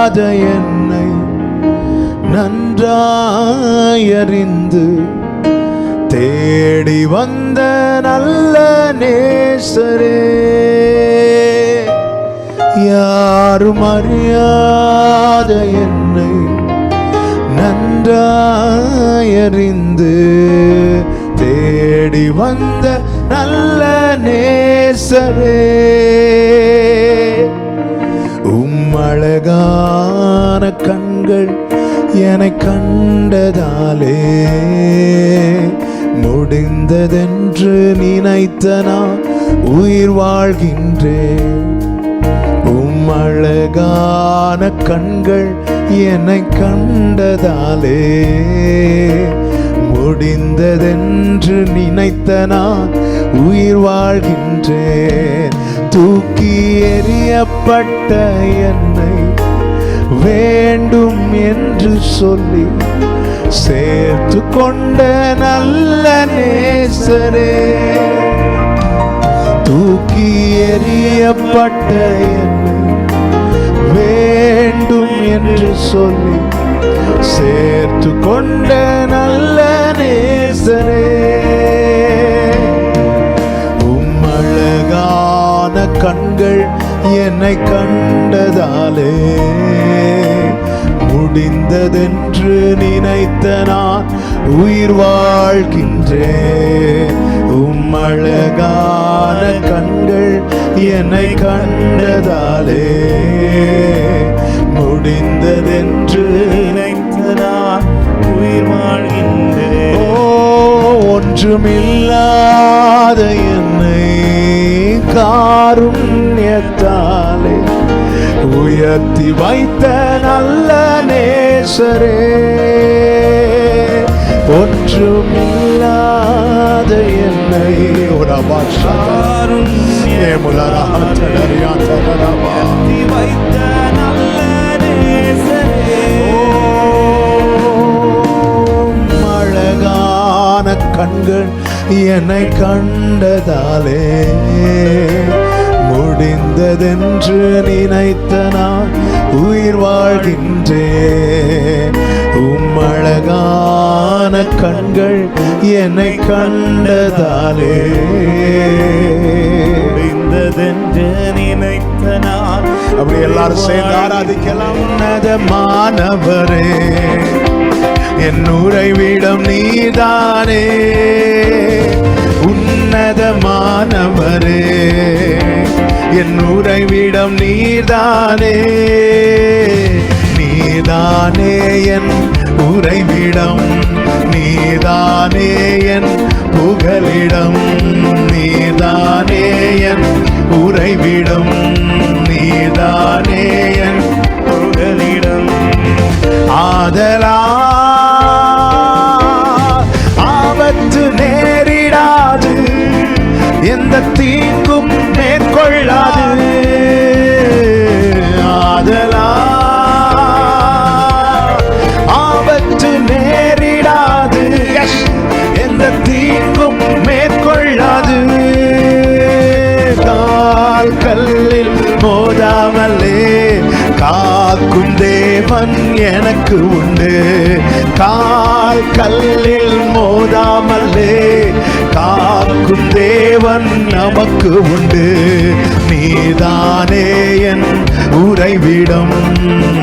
என்னை நன்றாயறிந்து தேடி வந்த நல்ல நேசரே, யாரும் அறியாத என்னை நன்றாயறிந்து தேடி வந்த நல்ல நேசரே, அழகான கண்கள் என்னை கண்டதாலே முடிந்ததென்று நினைத்த நான் உயிர் வாழ்கின்றேன். அழகான கண்கள் என்னை கண்டதாலே முடிந்ததென்று நினைத்த நான் உயிர் வாழ்கின்றேன். தூக்கி எறியப்பட்ட என்னை வேண்டும் என்று சொல்லி சேர்த்து கொண்ட நல்ல நேசரே, தூக்கி எறியப்பட்ட என்னை வேண்டும் என்று சொல்லி சேர்த்து கொண்ட நல்ல நேசரே, அழகான கண்கள் என்னை கண்டதாலே முடிந்ததென்று நினைத்த நான் உயிர் வாழ்கின்றேன். அழகான கண்கள் என்னை கண்டதாலே முடிந்ததென்று நினைத்த நான் உயிர் வாழ்கின்றேன். ஒன்றுமில்லாத என்னை காருண்யத்தாலே உயர்த்தி வைத்த நல்ல நேசரே, ஒன்றுமில்லாத என்னை வைத்த நல்ல நேசரே, அழகான கண்கள் என்னை கண்டதாலே முடிந்ததென்று நினைத்த நான் உயிர் வாழ்கின்றேன். அழகான கண்கள் என்னை கண்டதாலே முடிந்ததென்று நினைத்த நான். அப்படி எல்லாரும் சேர்ந்து ஆராதிக்கலாம். உன்னதமானவரே, என் உறைவிடம் நீதானே, உன்னதமானவரே, என் உறைவிடம் நீதானே, நீதானே என் உறைவிடம், நீதானே என் புகலிடம், நீதானே என் உறைவிடம், நீதானே என் புகலிடம். ஆதலால் ஆபத்து நேரிடாது, எந்த தீங்கும் மேற்கொள்ளாது. ஆதலால் ஆபத்து நேரிடாது, எந்த தீங்கும் மேற்கொள்ளாது. கால் கல்லில் மோதாமலே காக்கும் தேவன் எனக்கு உண்டு, கால் கல்லில் மோதாமலே காக்கும் தேவன் நமக்கு உண்டு. நீதானே என் உறைவிடம்,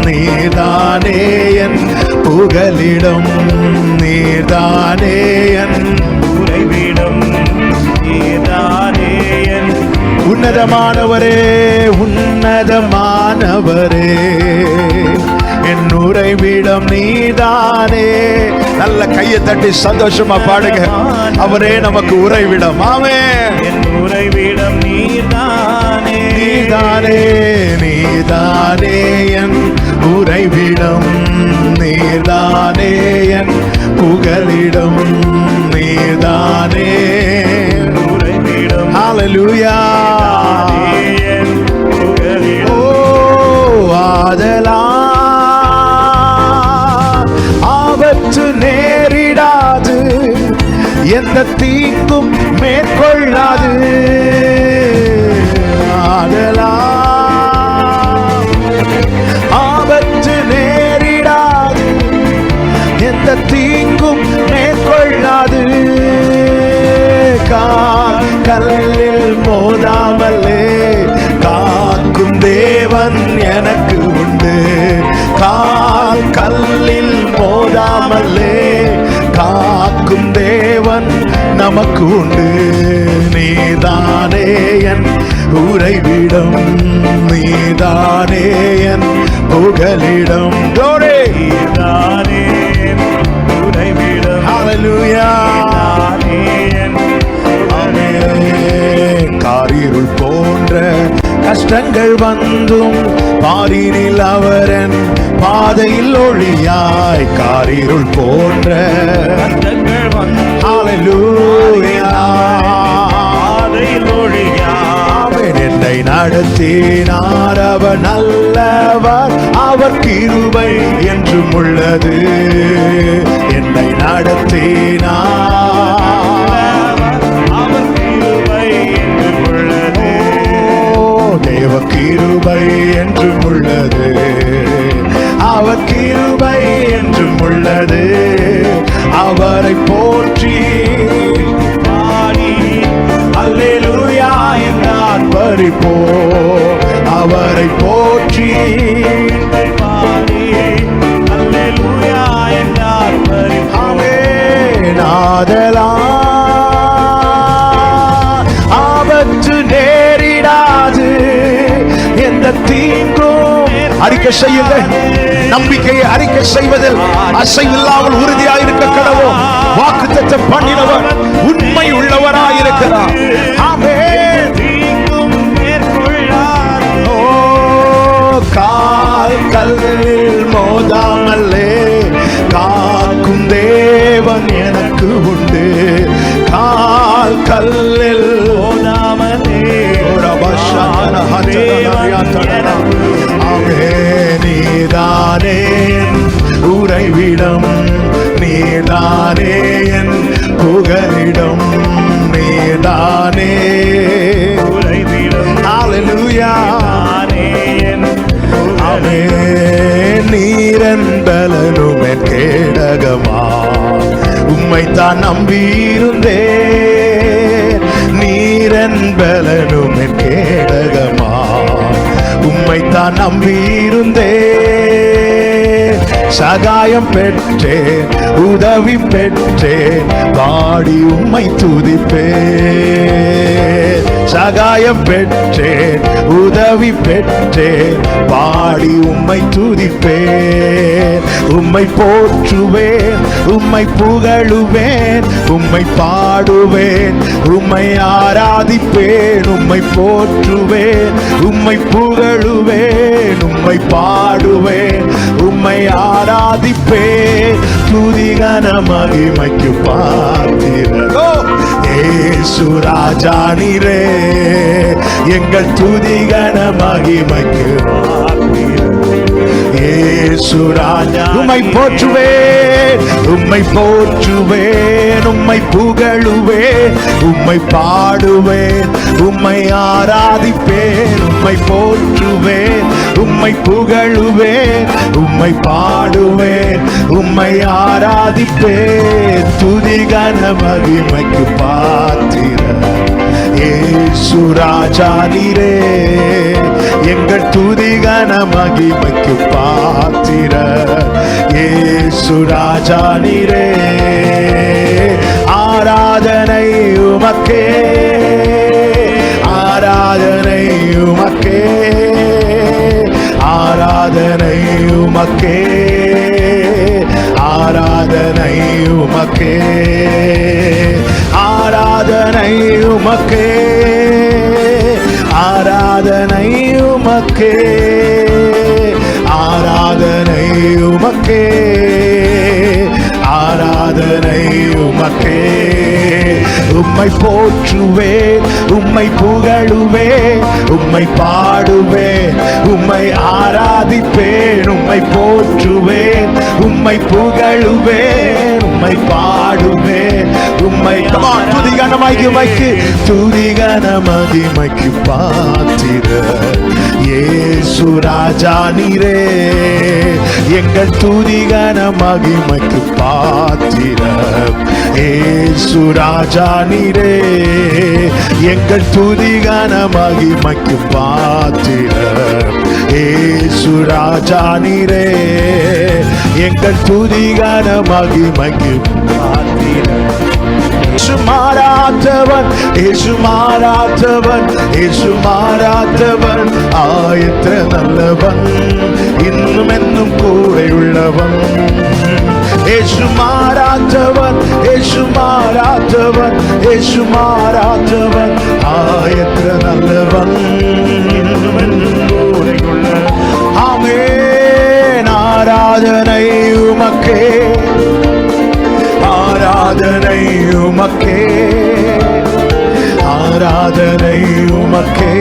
நீதானே என் புகலிடம், நீதானே என் உறைவிடம், நீதானே என். உன்னதமானவரே, உன்னதமானவரே, என் உறைவிடம் நீதானே. நல்ல கையை தட்டி சந்தோஷமா பாடுங்க. அவரே நமக்கு உறைவிடம். ஆமென். என் உறைவிடம் நீதானே, நீதானே, நீதானே என் உறைவிடம், நீதானே என் புகலிடம், நீதானே உறைவிடம். ஹல்லேலூயா. ஆதலால் ஆபத்து நேரிடாது, எந்த தீங்கும் மேற்கொள்ளாது. ஆதலால் ஆபத்து கல்லில் மோதாமலே காக்கும் தேவன் எனக்கு உண்டு. கால் கல்லில் மோதாமலே காக்கும் தேவன் நமக்கு உண்டு. நீதானே என் உறைவிடம், நீதானே என் புகலிடம். நீதானே என் உறைவிடம். ஹல்லேலூயா. காரிருள் போன்ற கஷ்டங்கள் வந்தும் பாரினில் அவரன் பாதையில் ஒளியாய். காரிருள் போன்ற கஷ்டங்கள் வந்து ஹல்லேலூயா பாதையில் ஒளியாய். என்னை நடத்தினார் அவர் நல்லவர், அவர் கிருபை என்றும் உள்ளது. என்னை நடத்தினார் தேவ கிருபை என்றும் உள்ளது, அவர் கிருபை என்றும் உள்ளது. அவரை போற்றி பாடி அல்லேலூயா என்றார் பரிப்போ. அவரை போற்றி பாடி அல்லேலூயா என்றார் பரிப்போ. நாதலா ஆபத்து நேரிடாது, எந்த தீங்கும் அறிக்கை செய்யுங்கள். நம்பிக்கையை அறிக்கை செய்வதில் அசைவில்லாமல் உறுதியாயிருக்க கடவோம். வாக்குத்தத்தம் பண்ணினவர் உண்மை உள்ளவராயிருக்கிறார். ஆமென். தீங்கும் மேற்கொள்ளாது. ஓ கால் கல்லில் மோதாமலே காக்கும் தேவன் எனக்கு உண்டு. கால் கல்லில் மோதாமலே நீதானே உறைவிடம், நீதானே என் புகலிடம், நீதானே உறைவிடம். ஹல்லேலூயா. நீரென்பலனும் என் கேடகமா, உம்மைத்தான் நம்பியிருந்தே. நீரென்பலனும் என் கேடகமா, உம்மைத்தான் நம்பியிருந்தே. சகாயம் பெற்றேன், உதவி பெற்றேன், பாடி உம்மை துதிப்பேன். சகாயம் பெற்றேன், உதவி பெற்றேன், பாடி உம்மை துதிப்பேன். உம்மை போற்றுவேன், உம்மை புகழுவேன், உம்மை பாடுவேன், உம்மை ஆராதிப்பேன். உம்மை போற்றுவேன், உம்மை புகழுவேன், உம்மை பாடுவேன், உம்மை ஆராதிப்பேன். துதிகன மகிமைக்கு பாத்திரரோ இயேசு ராஜா நீரே. எங்கள் துதிகன மகிமைக்கு இயேசு ராஜா. உம்மை போற்றுவேன், உம்மை போற்றுவேன், உம்மை புகழுவேன், உம்மை பாடுவேன், உம்மை ஆராதிப்பேன். உம்மை போற்றுவேன், உம்மை புகழுவேன், உம்மை பாடுவேன், உம்மை ஆராதிப்பேன். துதிகன மகிமைக்கு பாத்திரர் இயேசு ராஜா நீரே. எங்கள் துதிகன மகிமைக்கு பாத்திரர் இயேசு ராஜா நீரே. ஆராதனை உமக்கே, ஆராதனை உமக்கே, ஆராதனை உமக்கே, ஆராதனை உமக்கே, ஆராதனை உமக்கே, ஆராதனை உமக்கே, ஆராதனை உமக்கே, ஆராதனை உமக்கே. உம்மை போற்றுவேன், உம்மை புகழுவேன், உம்மை பாடுவேன், உம்மை ஆராதிப்பேன். உம்மை போற்றுவேன், உம்மை புகழுவேன், உம்மை பாடுவேன், உம்மை துதிகன மகிமைக்கு, துதிகன மகிமைக்கு பாத்திரர் இயேசு ராஜா நீரே. எங்கள் துதிகன மகிமைக்கு பாத்திரர் இயேசு இயேசு ராஜா நீரே, எங்கள் துதிகான மகிமைக்கு பாத்திரர். இயேசு ராஜா நீரே, எங்கள் துதிகான மகிமைக்கு பாத்திரர். இயேசு மாறாதவன், இயேசு மாறாதவன், இயேசு மாறாதவன், ஆயத்த நல்லவன், இன்னும் என்னும் கூடையுள்ளவன். இயேசு மாறாதவன், இயேசு மாறாதவன், இயேசு மாறாதவன், ஆயத்த நல்லவன், இன்னும் என்னும் கூடையுள்ளவன். ஆமென். ஆராதனை உமக்கே, ஆராதனை உமக்கே, ஆராதனை உமக்கே,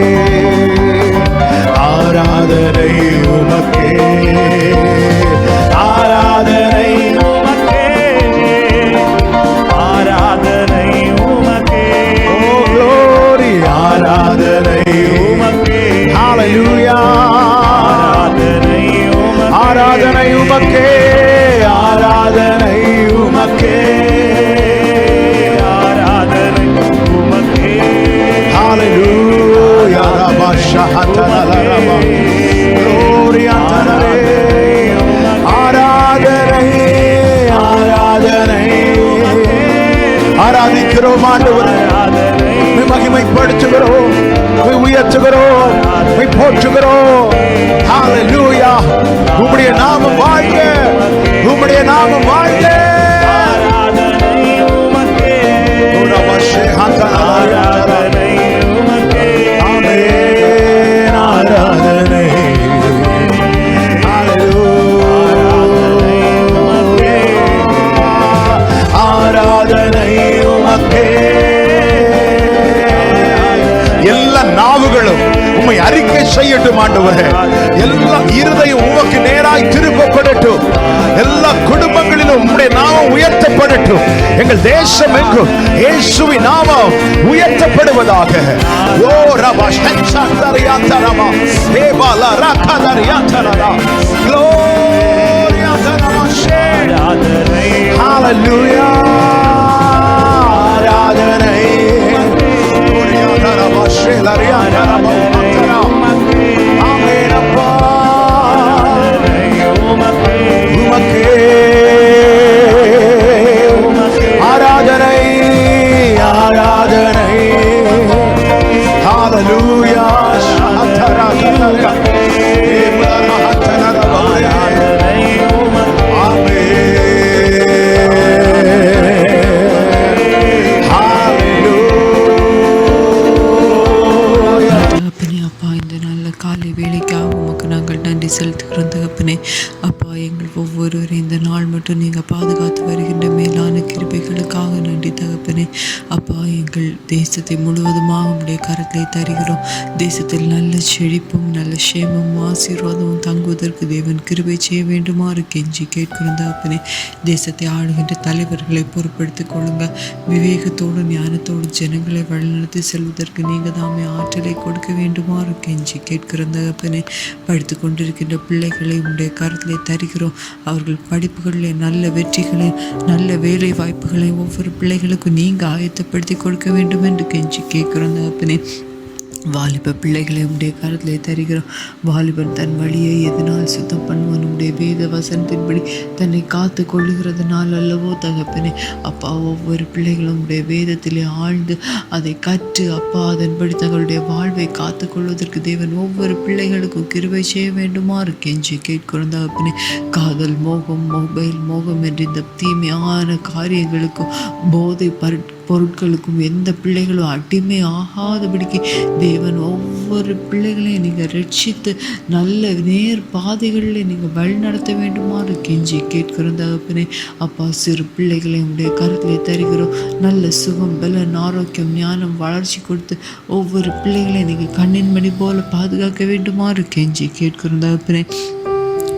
ஆராதனை உமக்கே, ஆராதனை உமக்கே, ஆராதனை உமக்கே. ஓ glory, ஆராதனை உமக்கே. ஹalleluya. ஆராதனை உமக்கே, ஆராதனை உமக்கே, ஆராதனை உமக்கே, ஆராதனை உமக்கே. ஹalleluya. ரபா ஷஹதலா ரபா glory ஆண்டவரே. ஆராதனை, ஆராதனை. ஆராதிக்கிறோம் ஆண்டவரே, மகிமைப்படுத்துகிறோம், உயர்த்துகிறோம், போற்றுகிறோம். ஹalleluya. உம்முடைய நாமம் வாழ்க, உம்முடைய நாமம் வாழ்க. ஆராதனை உமக்கே, ஆராதனை உமக்கே. ஆமென். ஆராதனை, ஆராதனை உமக்கே. எல்லா நாவுகளும் உம்மை அறிக்கை செய்யட்டும் ஆண்டவரே. எல்லா இருதயம் உமக்கு நேராய் திருப்பப்படட்டும். எல்லா குடும்பங்களிலும் உம்முடைய நாமம் உயர்த்தப்படட்டும். எங்கள் தேசம் எங்கும் இயேசுவின் நாமம் உயர்த்தப்படுவதாக. ஓ ரபா ஷந்தரியாந்தரமா ஏபாலா ரகதரியாந்தரா gloria தனமஷே. ஹalleluya. ஆராதனை gloria தனமஷே லரியாந்தரமா. ஆமென் அப்பா. உமக்கே ஆராதனை, ஆராதனை. ஹalleluya. ஷஹதரா ஏமலா ஹத்தனரா. ஆமென். காலை வேலைக்காக உமக்கு நாங்கள் நன்றி செலுத்துகிறோம் தகப்பனே. அப்பா, எங்கள் ஒவ்வொருவரையும் இந்த நாள் மட்டும் நீங்கள் பாதுகாத்து வருகின்ற மேலான கிருபைகளுக்காக நன்றி தகப்பனே. அப்பா, எங்கள் தேசத்தை முழுவதுமாக உடைய கரத்தை தருகிறோம். தேசத்தில் நல்ல செழிப்பும் நல்ல சேமமும் ஆசீர்வாதமும் தங்குவதற்கு தேவன் கிருபை செய்ய வேண்டுமாறு கெஞ்சி கேட்கிறோம் தகப்பனே. தேசத்தை ஆளுகின்ற தலைவர்களை பொறுப்படுத்திக் கொள்ளுங்க. விவேகத்தோடு ஞானத்தோடு ஜனங்களை வழிநடத்தி செல்வதற்கு நீங்கள் தாமே ஆற்றலை கொடுக்க வேண்டுமாறு கெஞ்சி கேட்கிறோம் தகப்பனே. படித்து கொண்டிருக்கின்ற பிள்ளைகளை உடைய கருத்திலே தருகிறோம். அவர்கள் படிப்புகளிலே நல்ல வெற்றிகளை, நல்ல வேலை வாய்ப்புகளை ஒவ்வொரு பிள்ளைகளுக்கும் நீங்கள் ஆயத்தப்படுத்தி கொடுக்க வேண்டும் என்று கெஞ்சி கேட்கிறோம் தகப்பனே. வாலிப பிள்ளைகளை உடைய கருத்திலே தருகிறோம். வாலிபன் தன் வழியை எதனால் சுத்தம் பண்ணுவான்? உடைய வேத வசனத்தின்படி தன்னை காத்து கொள்ளுகிறதுனால் அல்லவோ தகப்பனே. அப்பா, ஒவ்வொரு பிள்ளைகளும் உடைய வேதத்திலே ஆழ்ந்து அதை கற்று அப்பா அதன்படி தங்களுடைய வாழ்வை காத்து கொள்வதற்கு தேவன் ஒவ்வொரு பிள்ளைகளுக்கும் கிருபை செய்ய வேண்டுமாறு கெஞ்சி கேட்கிறோம் தகப்பனே. காதல் மோகம், மொபைல் மோகம் என்ற இந்த தீமையான காரியங்களுக்கும் போதை பொருட்களுக்கும் எந்த பிள்ளைகளும் அடிமை ஆகாதபடிக்கு தேவன் ஒவ்வொரு பிள்ளைகளையும் நீங்கள் ரட்சித்து நல்ல நேர் பாதைகளில் நீங்கள் வழி நடத்த வேண்டுமாறு கெஞ்சி கேட்கிறோம் தகப்பனே. அப்பா, சிறு பிள்ளைகளை உடைய கருத்திலே தருகிறோம். நல்ல சுகம், பலன், ஆரோக்கியம், ஞானம், வளர்ச்சி கொடுத்து ஒவ்வொரு பிள்ளைகளையும் நீங்கள் கண்ணின் மணி போல பாதுகாக்க வேண்டுமாறு கெஞ்சி கேட்கிறோம் தகப்பனே.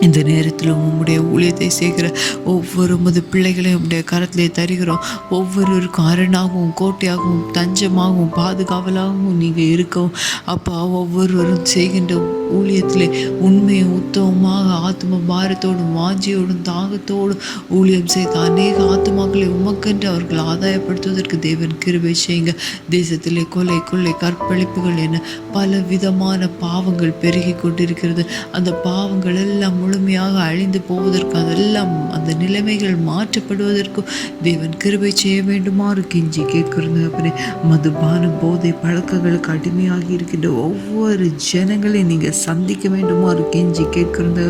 இந்த நேரத்தில் உம்முடைய ஊழியத்தை செய்கிற ஒவ்வொரு பிள்ளைகளையும் உம்முடைய கரத்திலே தருகிறோம். ஒவ்வொருவருக்கும் அரணாகவும் கோட்டையாகவும் தஞ்சமாகவும் பாதுகாவலாகவும் நீங்கள் இருக்கவும் அப்பா. ஒவ்வொருவரும் செய்கின்ற ஊழியத்திலே உண்மையும் உத்தமமாக ஆத்ம பாரத்தோடும் வாஞ்சியோடும் தாகத்தோடும் ஊழியம் செய்த அநேக ஆத்மாக்களை உமக்கென்று அவர்கள் ஆதாயப்படுத்துவதற்கு தேவன் கிருபை செய்யுங்க. தேசத்திலே கொலை கொள்ளை கற்பழிப்புகள் என பல விதமான பாவங்கள் பெருகி கொண்டிருக்கிறது. அந்த பாவங்கள் எல்லாம் முழுமையாக அழிந்து போவதற்கு, அதெல்லாம் அந்த நிலைமைகள் மாற்றப்படுவதற்கும் தேவன் கிருபை செய்ய வேண்டுமாறு கெஞ்சி கேட்கிறது. அப்படி மதுபான போதை பழக்கங்களுக்கு அடிமையாகி இருக்கின்ற ஒவ்வொரு ஜனங்களையும் நீங்கள் சந்திக்க வேண்டுமாறு கெஞ்சி கேட்கிறது.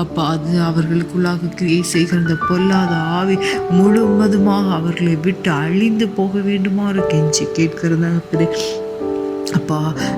அப்பா, அது அவர்களுக்குள்ளாக கிரியை செய்கிற பொல்லாத ஆவி முழுவதுமாக அவர்களை விட்டு அழிந்து போக வேண்டுமாறு கெஞ்சி கேட்கிறது. அப்பா,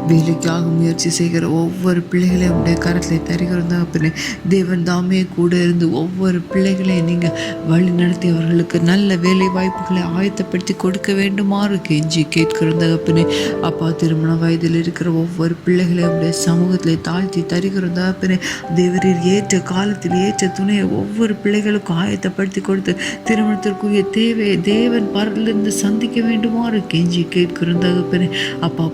வேலைக்காக முயற்சி செய்கிற ஒவ்வொரு பிள்ளைகளையும் உடைய கரத்தில் தருகிறது. அப்பனே, தேவன் தாமே கூட இருந்து ஒவ்வொரு பிள்ளைகளையும் நீங்கள் வழி நடத்தி அவர்களுக்கு நல்ல வேலை வாய்ப்புகளை ஆயத்தப்படுத்தி கொடுக்க வேண்டுமாறு கெஞ்சி கேட்கிறது. அப்பனே, அப்பா, திருமண வயதில் இருக்கிற ஒவ்வொரு பிள்ளைகளையும் உடைய சமூகத்தில் தாழ்த்தி தருகிறது. அப்பனே, தேவரீர் ஏற்ற காலத்தில் ஏற்ற துணையை ஒவ்வொரு பிள்ளைகளுக்கும் ஆயத்தப்படுத்தி கொடுத்து திருமணத்திற்குரிய தேவையை தேவன் பரலிருந்து சந்திக்க வேண்டுமாறு கெஞ்சி கேட்கிறது. அப்பனே, அப்பா,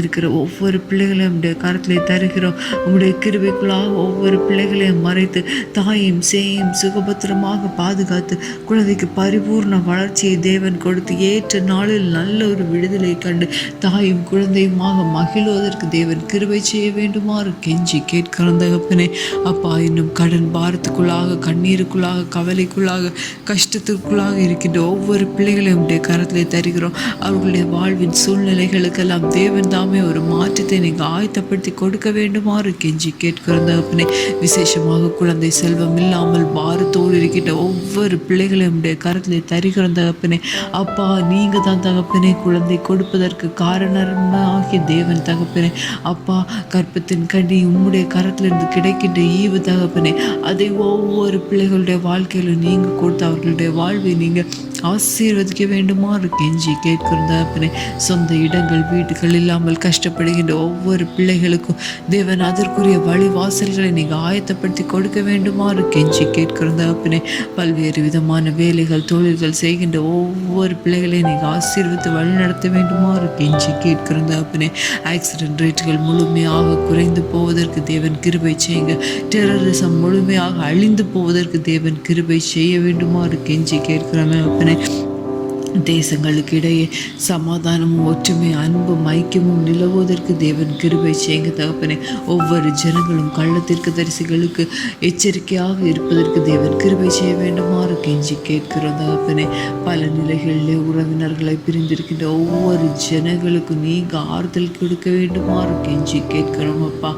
இருக்கிற ஒவ்வொரு பிள்ளைகளையும் உடைய கரத்திலே தருகிறோம். உங்களுடைய கிருபைக்குள்ளாக ஒவ்வொரு பிள்ளைகளையும் மறைத்து தாயும் சேயும் சுகபத்திரமாக பாதுகாத்து குழந்தைக்கு பரிபூர்ண வளர்ச்சியை தேவன் கொடுத்து ஏற்ற நாளில் நல்ல ஒரு விடுதலை கண்டு தாயும் குழந்தையுமாக மகிழ்வதற்கு தேவன் கிருபை செய்ய வேண்டுமாறு கெஞ்சி கேட்கிற தகப்பனே. அப்பா, இன்னும் கடன் பாரத்துக்குள்ளாக கண்ணீருக்குள்ளாக கவலைக்குள்ளாக கஷ்டத்திற்குள்ளாக இருக்கின்ற ஒவ்வொரு பிள்ளைகளையும் உடைய கரத்திலே தருகிறோம். அவர்களுடைய வாழ்வின் சூழ்நிலைகளுக்கெல்லாம் தேவன் தாமே ஒரு மாற்றத்தை நீங்கள் ஆயத்தப்படுத்தி கொடுக்க வேண்டுமாறு கெஞ்சி கேட்கிறது. அப்பனே, விசேஷமாக குழந்தை செல்வம் இல்லாமல் பாரத்தோடு இருக்கின்ற ஒவ்வொரு பிள்ளைகளையும் உடைய கரத்திலே தருகிறது. அப்பனே, அப்பா, நீங்கள் தான் தகப்பனே குழந்தை கொடுப்பதற்கு காரணமாகிய தேவன் தகப்பனே. அப்பா, கற்பத்தின் கடி உம்முடைய கரத்திலிருந்து கிடைக்கின்ற ஈவு தகப்பனே, அதை ஒவ்வொரு பிள்ளைகளுடைய வாழ்க்கையிலும் நீங்கள் கொடுத்து அவர்களுடைய வாழ்வை நீங்கள் ஆசீர்வதிக்க வேண்டுமாறு கெஞ்சி கேட்கிறது. அப்பனே, சொந்த இடங்கள் வீடுகள் இல்லாமல் கஷ்டப்படுகின்ற ஒவ்வொரு பிள்ளைகளுக்கும் தேவன் அதற்குரிய வழிவாசல்களை நீங்கள் ஆயத்தப்படுத்தி கொடுக்க வேண்டுமாறு கெஞ்சி கேட்கிறது. அப்பனே, பல்வேறு விதமான வேலைகள் தொழில்கள் செய்கின்ற ஒவ்வொரு பிள்ளைகளையும் நீங்கள் ஆசீர்வித்து வழிநடத்த வேண்டுமாறு கெஞ்சி கேட்கிறது. அப்பனே, ஆக்சிடென்ட் ரேட்டுகள் முழுமையாக குறைந்து போவதற்கு தேவன் கிருபை செய்யுங்க. டெரரிசம் முழுமையாக அழிந்து போவதற்கு தேவன் கிருபை செய்ய வேண்டுமாறு கெஞ்சி கேட்கிறோமே. அப்பனே, தேசங்களுக்கு இடையே சமாதானமும் ஒற்றுமை அன்பும் ஐக்கியமும் நிலவுவதற்கு தேவன் கிருபை செய்யுங்க தகப்பனே. ஒவ்வொரு ஜனங்களும் கள்ளத்திற்கு தரிசிகளுக்கு எச்சரிக்கையாக இருப்பதற்கு தேவன் கிருபை செய்ய வேண்டுமாறு கெஞ்சி கேட்கிறோம் தகப்பனே. பல நிலைகளிலே உறவினர்களை பிரிந்திருக்கின்ற ஒவ்வொரு ஜனங்களுக்கும் நீங்கள் ஆறுதல் கொடுக்க வேண்டுமாறு கெஞ்சி கேட்கிறோம் அப்பா.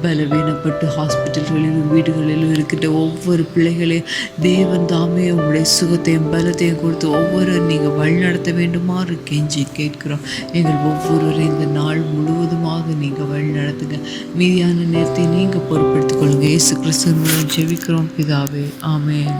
பலவீனப்பட்டு ஹாஸ்பிட்டல்களிலும் வீடுகளிலும் இருக்கின்ற ஒவ்வொரு பிள்ளைகளையும் தேவன் தாமே உங்களுடைய சுகத்தையும் பலத்தையும் கொடுத்து ஒவ்வொரு நீங்கள் வழிநடத்த வேண்டுமாறு கெஞ்சி கேட்கிறோம். எங்கள் ஒவ்வொருவரையும் இந்த நாள் முழுவதுமாக நீங்கள் வழிநடத்துங்க. மீதியான நேரத்தை நீங்கள் பொறுப்பெடுத்துக் கொள்ளுங்க. இயேசு கிறிஸ்துவின் மூலம் ஜெபிக்கிறோம் பிதாவே, ஆமென்.